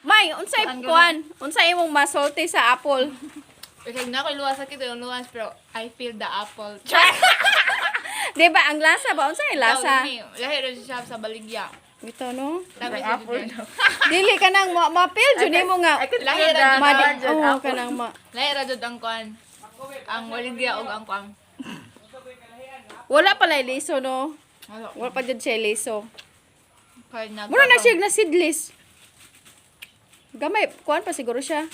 May, unsay kuan? Unsay imong masulti sa apple? Kasi na ako luwas sakit yung luwas pero I feel the apple. Di ba ang lasa ba? Unsay lasa? Lahi rin siya sa baligya. Ito no. Tapos apple. Dili ka nang ma-feel jud nimo nga. Lahi ra Oh, kanang ma. Lahi ra jud ang kuan. Ang baligya og ang kuan. Wala pala liso no. Wala pa jud siya liso. Mura na siya na seedless. Gamay, kuan pa siguro siya.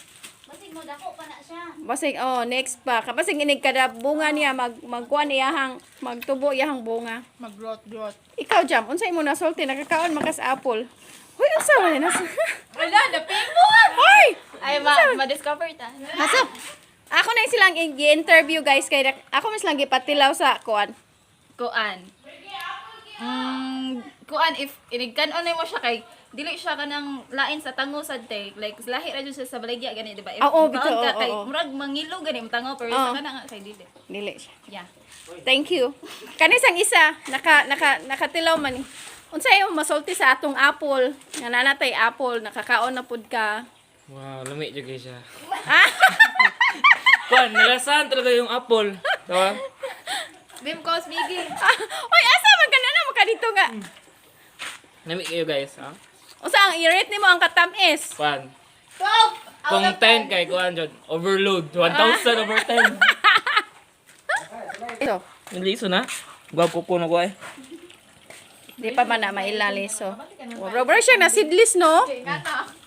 Basig mo dako pa na siya. Basig, next pa. Kapasig inig kada bunga niya, magkuan iyahang, magtubo iyahang bunga. Mag-growth. Ikaw, Jam, unsay mo na sulti, nakakaon makas apple. Hoy, unsa man na? Wala, napimo! Hoy! Ay, ma-discover ta. Haso, ako na yung silang i-interview, guys, kay ako mas lang gipatilaw sa kuan. Kuan. Kuan, if inigkanon mo siya kay dili siya kanang lain sa tango sad te, like lahi ra jud siya sa baligya gani di ba? Oo, bitaw, ka kay oo. murag mangilo gani tango pero sa kana nga kay dili. Dili siya. Yeah. Thank you. Kanisang isa, nakatilaw man. Unsay imong masulti sa atong apple? Nga nanatay apple, nakakaon na pud ka. Wow, lami juga siya. Ah? Kuan, nalasahan talaga yung apple. Diba? Bim cause Miggy. Hoy, asa man ka na maka dito nga. Lami kayo guys, ha? Unsa ang i-rate nimo ang katamis? Kuan. 12. Kung 10 kay kuan jud, overload. 1,000 over 10. Ito. Yung liso na. Gwapo ko na ko eh. Di pa man na mailaliso. Bro, siya na seedless, no? Ngata.